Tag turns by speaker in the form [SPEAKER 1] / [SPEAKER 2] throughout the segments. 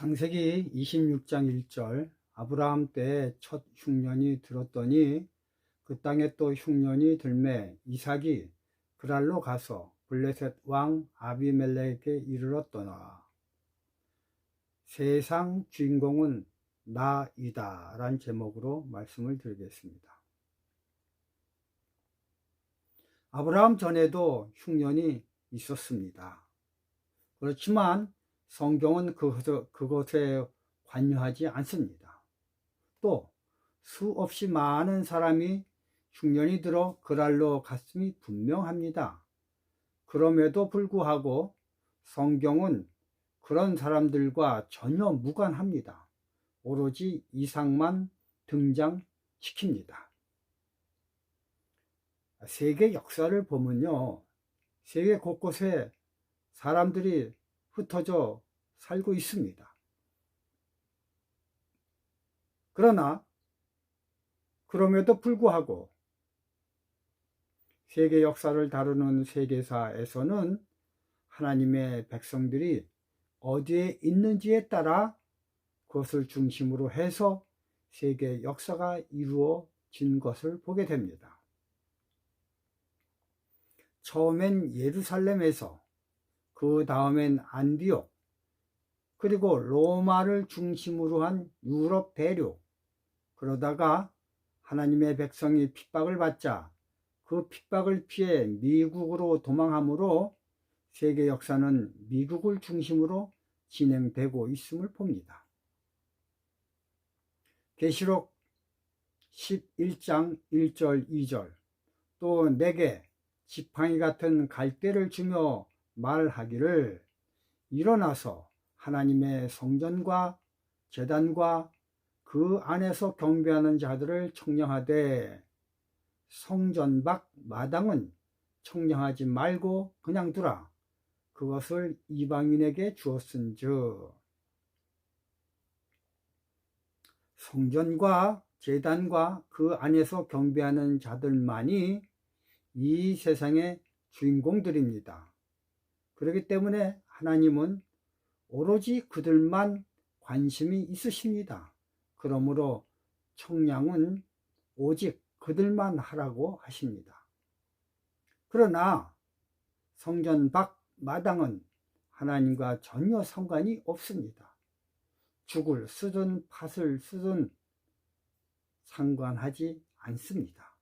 [SPEAKER 1] 창세기 26장 1절 아브라함 때 첫 흉년이 들었더니 그 땅에 또 흉년이 들매 이삭이 그랄로 가서 블레셋 왕 아비멜렉에게 이르렀더라. 세상 주인공은 나이다 란 제목으로 말씀을 드리겠습니다. 아브라함 전에도 흉년이 있었습니다. 그렇지만 성경은 그것에 관여하지 않습니다. 또 수없이 많은 사람이 흉년이 들어 그랄로 갔음이 분명합니다. 그럼에도 불구하고 성경은 그런 사람들과 전혀 무관합니다. 오로지 이삭만 등장시킵니다. 세계 역사를 보면요, 세계 곳곳에 사람들이 흩어져 살고 있습니다. 그러나 그럼에도 불구하고 세계 역사를 다루는 세계사에서는 하나님의 백성들이 어디에 있는지에 따라 그것을 중심으로 해서 세계 역사가 이루어진 것을 보게 됩니다. 처음엔 예루살렘에서, 그 다음엔 안디옥, 그리고 로마를 중심으로 한 유럽 대륙, 그러다가 하나님의 백성이 핍박을 받자 그 핍박을 피해 미국으로 도망함으로 세계 역사는 미국을 중심으로 진행되고 있음을 봅니다. 계시록 11장 1절 2절 또 내게 지팡이 같은 갈대를 주며 말하기를 일어나서 하나님의 성전과 제단과 그 안에서 경배하는 자들을 청량하되 성전 밖 마당은 청량하지 말고 그냥 두라. 그것을 이방인에게 주었은즉. 성전과 제단과 그 안에서 경배하는 자들만이 이 세상의 주인공들입니다. 그렇기 때문에 하나님은 오로지 그들만 관심이 있으십니다. 그러므로 청량은 오직 그들만 하라고 하십니다. 그러나 성전 밖 마당은 하나님과 전혀 상관이 없습니다. 죽을 쓰든 팥을 쓰든 상관하지 않습니다.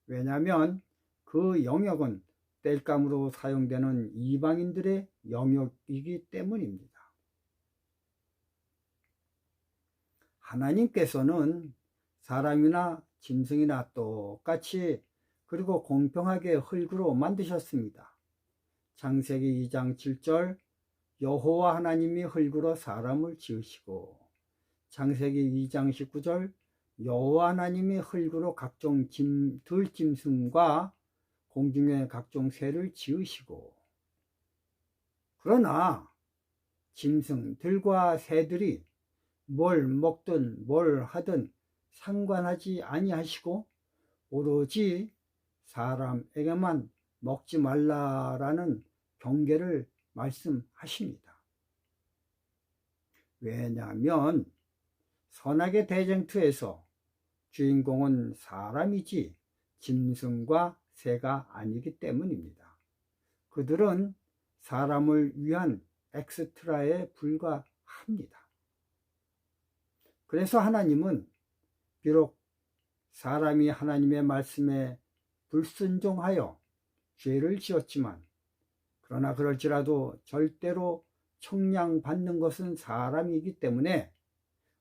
[SPEAKER 1] 왜냐하면 그 영역은 땔감으로 사용되는 이방인들의 영역이기 때문입니다. 하나님께서는 사람이나 짐승이나 똑같이 그리고 공평하게 흙으로 만드셨습니다. 창세기 2장 7절 여호와 하나님이 흙으로 사람을 지으시고, 창세기 2장 19절 여호와 하나님이 흙으로 각종 들짐승과 공중의 각종 새를 지으시고. 그러나 짐승들과 새들이 뭘 먹든 뭘 하든 상관하지 아니하시고 오로지 사람에게만 먹지 말라라는 경계를 말씀하십니다. 왜냐하면 선악의 대쟁투에서 주인공은 사람이지 짐승과 새가 아니기 때문입니다. 그들은 사람을 위한 엑스트라에 불과합니다. 그래서 하나님은 비록 사람이 하나님의 말씀에 불순종하여 죄를 지었지만, 그러나 그럴지라도 절대로 청량받는 것은 사람이기 때문에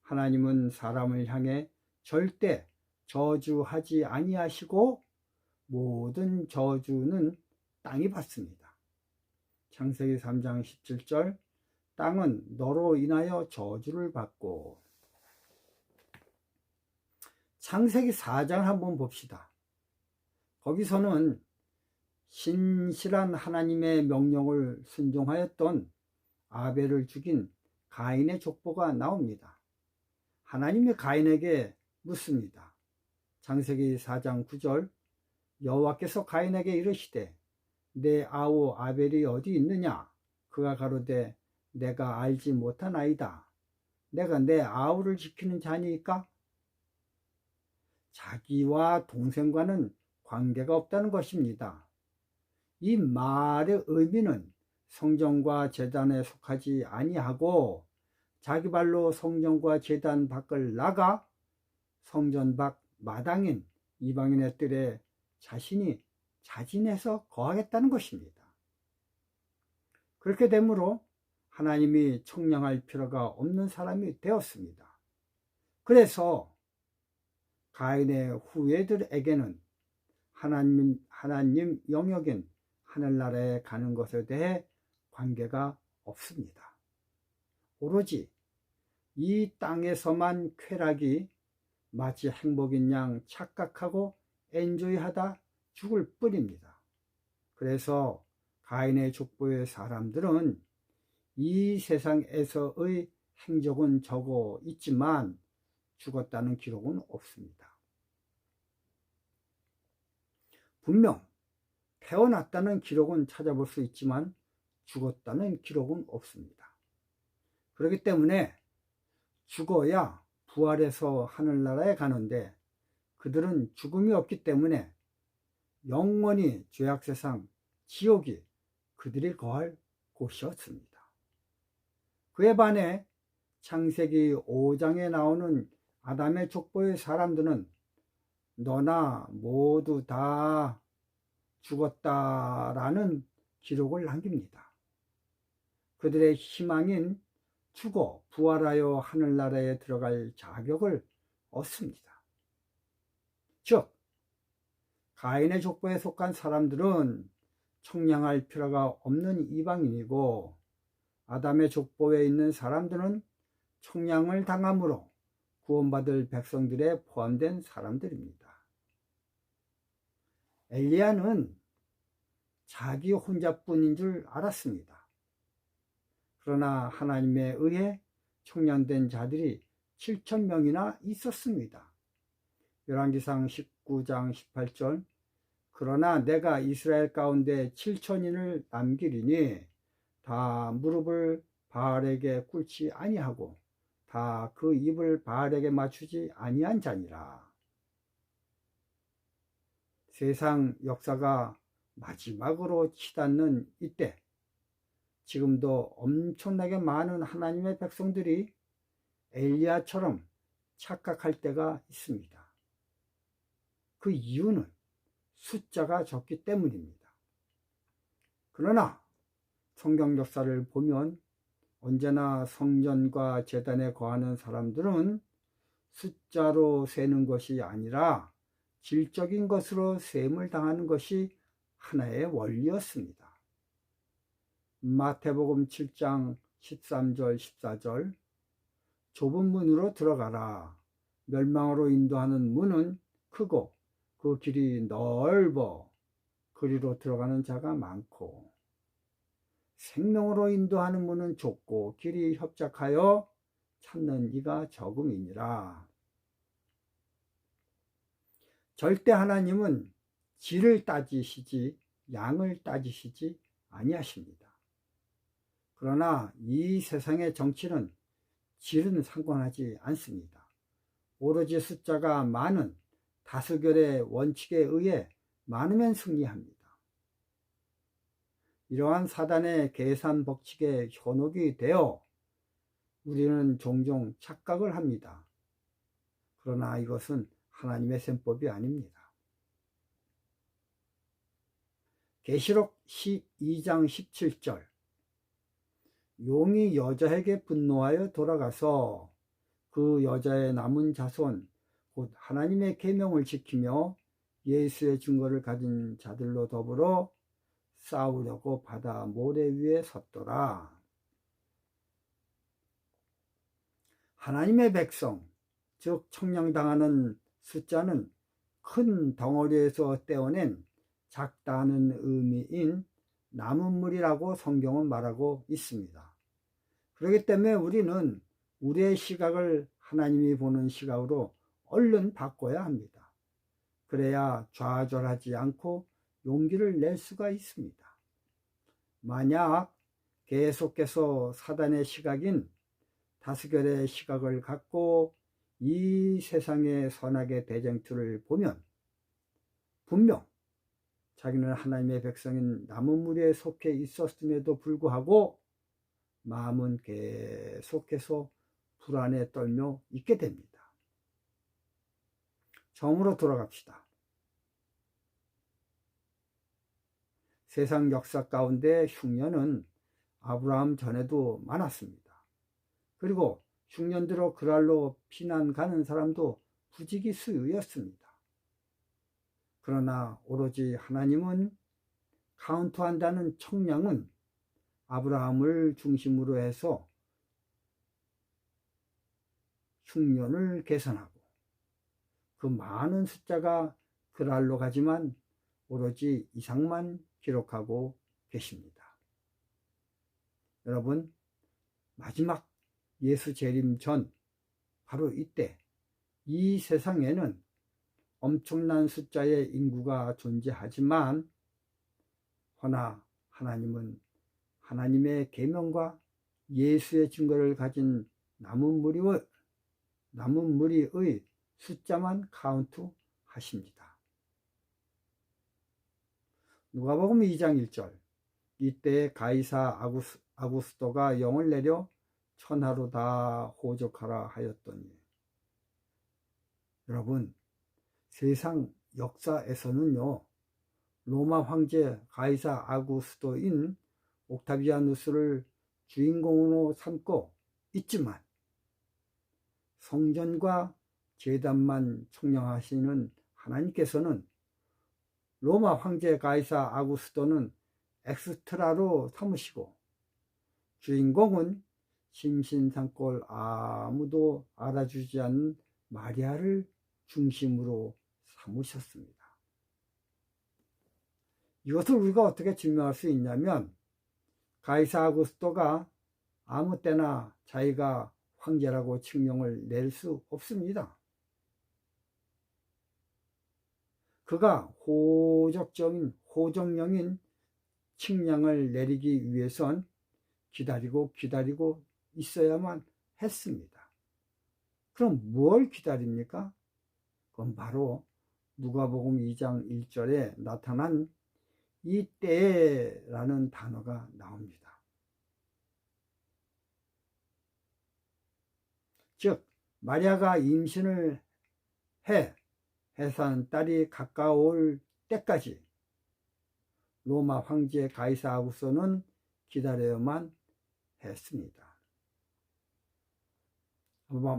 [SPEAKER 1] 하나님은 사람을 향해 절대 저주하지 아니하시고 모든 저주는 땅이 받습니다. 창세기 3장 17절 땅은 너로 인하여 저주를 받고. 창세기 4장 한번 봅시다. 거기서는 신실한 하나님의 명령을 순종하였던 아벨을 죽인 가인의 족보가 나옵니다. 하나님이 가인에게 묻습니다. 창세기 4장 9절 여호와께서 가인에게 이르시되 내 아우 아벨이 어디 있느냐? 그가 가로되 내가 알지 못하나이다. 내가 내 아우를 지키는 자니까? 자기와 동생과는 관계가 없다는 것입니다. 이 말의 의미는 성전과 제단에 속하지 아니하고 자기 발로 성전과 제단 밖을 나가 성전 밖 마당인 이방인의 뜰에 자신이 자진해서 거하겠다는 것입니다. 그렇게 되므로 하나님이 청량할 필요가 없는 사람이 되었습니다. 그래서 가인의 후예들에게는 하나님 영역인 하늘나라에 가는 것에 대해 관계가 없습니다. 오로지 이 땅에서만 쾌락이 마치 행복인 양 착각하고 엔조이하다 죽을 뿐입니다. 그래서 가인의 족보의 사람들은 이 세상에서의 행적은 적어 있지만 죽었다는 기록은 없습니다. 분명 태어났다는 기록은 찾아볼 수 있지만 죽었다는 기록은 없습니다. 그렇기 때문에 죽어야 부활해서 하늘나라에 가는데 그들은 죽음이 없기 때문에 영원히 죄악세상 지옥이 그들이 거할 곳이었습니다. 그에 반해 창세기 5장에 나오는 아담의 족보의 사람들은 너나 모두 다 죽었다라는 기록을 남깁니다. 그들의 희망인 죽어 부활하여 하늘나라에 들어갈 자격을 얻습니다. 즉 가인의 족보에 속한 사람들은 청량할 필요가 없는 이방인이고 아담의 족보에 있는 사람들은 청량을 당함으로 구원받을 백성들에 포함된 사람들입니다. 엘리야는 자기 혼자뿐인 줄 알았습니다. 그러나 하나님에 의해 청량된 자들이 7,000명이나 있었습니다. 열왕기상 19장 18절 그러나 내가 이스라엘 가운데 7,000인을 남기리니 다 무릎을 바알에게 꿇지 아니하고 다 그 입을 바알에게 맞추지 아니한 자니라. 세상 역사가 마지막으로 치닫는 이때 지금도 엄청나게 많은 하나님의 백성들이 엘리야처럼 착각할 때가 있습니다. 그 이유는 숫자가 적기 때문입니다. 그러나 성경 역사를 보면 언제나 성전과 제단에 거하는 사람들은 숫자로 세는 것이 아니라 질적인 것으로 셈을 당하는 것이 하나의 원리였습니다. 마태복음 7장 13절 14절 좁은 문으로 들어가라. 멸망으로 인도하는 문은 크고 그 길이 넓어 그리로 들어가는 자가 많고 생명으로 인도하는 문은 좁고 길이 협착하여 찾는 이가 적음이니라. 절대 하나님은 질을 따지시지 양을 따지시지 아니하십니다. 그러나 이 세상의 정치는 질은 상관하지 않습니다. 오로지 숫자가 많은 다수결의 원칙에 의해 많으면 승리합니다. 이러한 사단의 계산 법칙에 현혹이 되어 우리는 종종 착각을 합니다. 그러나 이것은 하나님의 셈법이 아닙니다. 계시록 12장 17절 용이 여자에게 분노하여 돌아가서 그 여자의 남은 자손 곧 하나님의 계명을 지키며 예수의 증거를 가진 자들로 더불어 싸우려고 바다 모래 위에 섰더라. 하나님의 백성, 즉 청량당하는 숫자는 큰 덩어리에서 떼어낸 작다는 의미인 남은 물이라고 성경은 말하고 있습니다. 그렇기 때문에 우리는 우리의 시각을 하나님이 보는 시각으로 얼른 바꿔야 합니다. 그래야 좌절하지 않고 용기를 낼 수가 있습니다. 만약 계속해서 사단의 시각인 다스결의 시각을 갖고 이 세상의 선악의 대쟁투를 보면 분명 자기는 하나님의 백성인 남은 무리에 속해 있었음에도 불구하고 마음은 계속해서 불안에 떨며 있게 됩니다. 처음으로 돌아갑시다. 세상 역사 가운데 흉년은 아브라함 전에도 많았습니다. 그리고 흉년 들어 그랄로 피난 가는 사람도 부지기수였습니다. 그러나 오로지 하나님은 카운트한다는 청량은 아브라함을 중심으로 해서 흉년을 계산하고 그 많은 숫자가 그랄로 가지만 오로지 이상만 기록하고 계십니다. 여러분, 마지막 예수 재림 전 바로 이때 이 세상에는 엄청난 숫자의 인구가 존재하지만 허나 하나님은 하나님의 계명과 예수의 증거를 가진 남은 무리의 숫자만 카운트 하십니다. 누가복음 2장 1절 이때 가이사 아구스도가 영을 내려 천하로 다 호적하라 하였더니 여러분 세상 역사에서는요 로마 황제 가이사 아구스도인 옥타비아누스를 주인공으로 삼고 있지만 성전과 제단만 청량하시는 하나님께서는 로마 황제 가이사 아구스도는 엑스트라로 삼으시고 주인공은 심신상골 아무도 알아주지 않는 마리아를 중심으로 삼으셨습니다. 이것을 우리가 어떻게 증명할 수 있냐면 가이사 아구스토가 아무 때나 자기가 황제라고 칙령을 낼 수 없습니다. 그가 호정령인 칙령을 내리기 위해선 기다리고 있어야만 했습니다. 그럼 뭘 기다립니까? 그건 바로 누가복음 2장 1절에 나타난 이때라는 단어가 나옵니다. 즉 마리아가 임신을 해산 딸이 가까울 때까지 로마 황제 가이사 아구스토는 기다려야만 했습니다.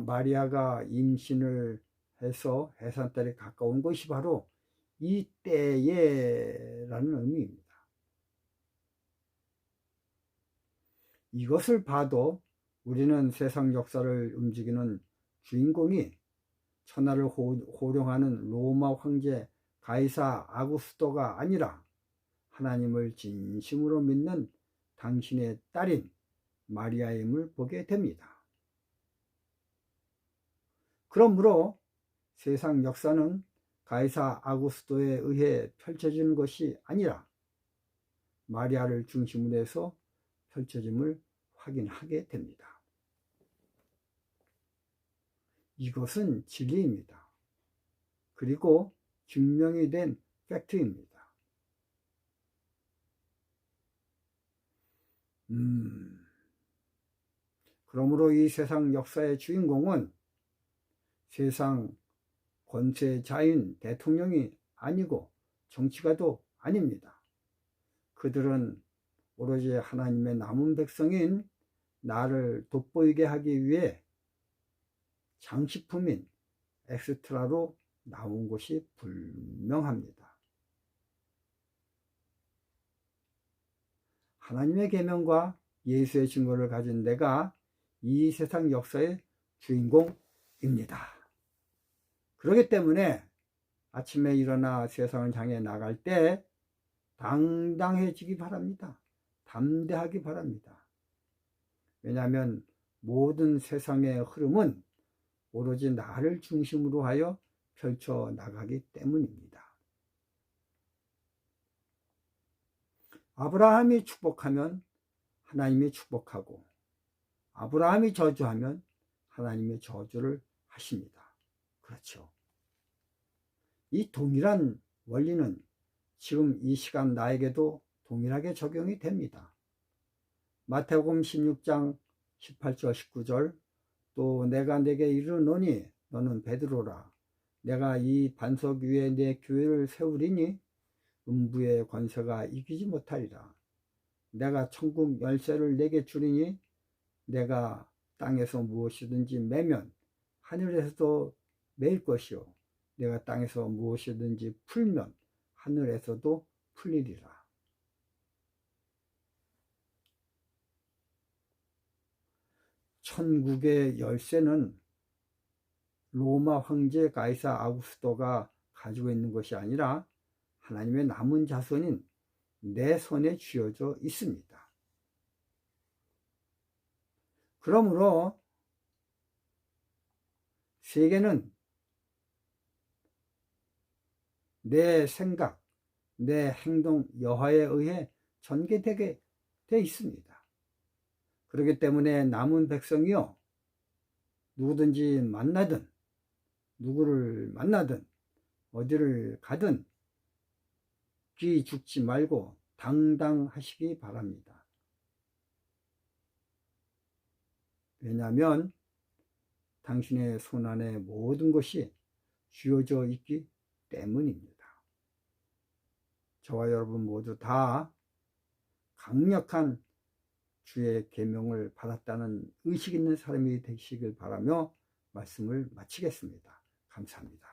[SPEAKER 1] 마리아가 임신을 해서 해산딸이 가까운 것이 바로 이때에라는 의미입니다. 이것을 봐도 우리는 세상 역사를 움직이는 주인공이 천하를 호령하는 로마 황제 가이사 아구스토가 아니라 하나님을 진심으로 믿는 당신의 딸인 마리아임을 보게 됩니다. 그러므로 세상 역사는 가이사 아구스토에 의해 펼쳐지는 것이 아니라 마리아를 중심으로 해서 펼쳐짐을 확인하게 됩니다. 이것은 진리입니다. 그리고 증명이 된 팩트입니다. 그러므로 이 세상 역사의 주인공은 세상 권세자인 대통령이 아니고 정치가도 아닙니다. 그들은 오로지 하나님의 남은 백성인 나를 돋보이게 하기 위해 장식품인 엑스트라로 나온 것이 분명합니다. 하나님의 계명과 예수의 증거를 가진 내가 이 세상 역사의 주인공입니다. 그렇기 때문에 아침에 일어나 세상을 향해 나갈 때 당당해지기 바랍니다. 담대하기 바랍니다. 왜냐하면 모든 세상의 흐름은 오로지 나를 중심으로 하여 펼쳐나가기 때문입니다. 아브라함이 축복하면 하나님이 축복하고 아브라함이 저주하면 하나님의 저주를 하십니다. 그렇죠. 이 동일한 원리는 지금 이 시간 나에게도 동일하게 적용이 됩니다. 마태복음 16장 18절 19절 또 내가 네게 이르노니 너는 베드로라 내가 이 반석 위에 내 교회를 세우리니 음부의 권세가 이기지 못하리라. 내가 천국 열쇠를 내게 주리니 내가 땅에서 무엇이든지 매면 하늘에서도 매일 것이요 내가 땅에서 무엇이든지 풀면 하늘에서도 풀리리라. 천국의 열쇠는 로마 황제 가이사 아구스토가 가지고 있는 것이 아니라 하나님의 남은 자손인 내 손에 쥐어져 있습니다. 그러므로 세계는 내 생각, 내 행동 여하에 의해 전개되게 돼 있습니다. 그렇기 때문에 남은 백성이요 누구든지 만나든 누구를 만나든 어디를 가든 귀 죽지 말고 당당하시기 바랍니다. 왜냐하면 당신의 손안에 모든 것이 쥐어져 있기 때문입니다. 저와 여러분 모두 다 강력한 주의 계명을 받았다는 의식 있는 사람이 되시길 바라며 말씀을 마치겠습니다. 감사합니다.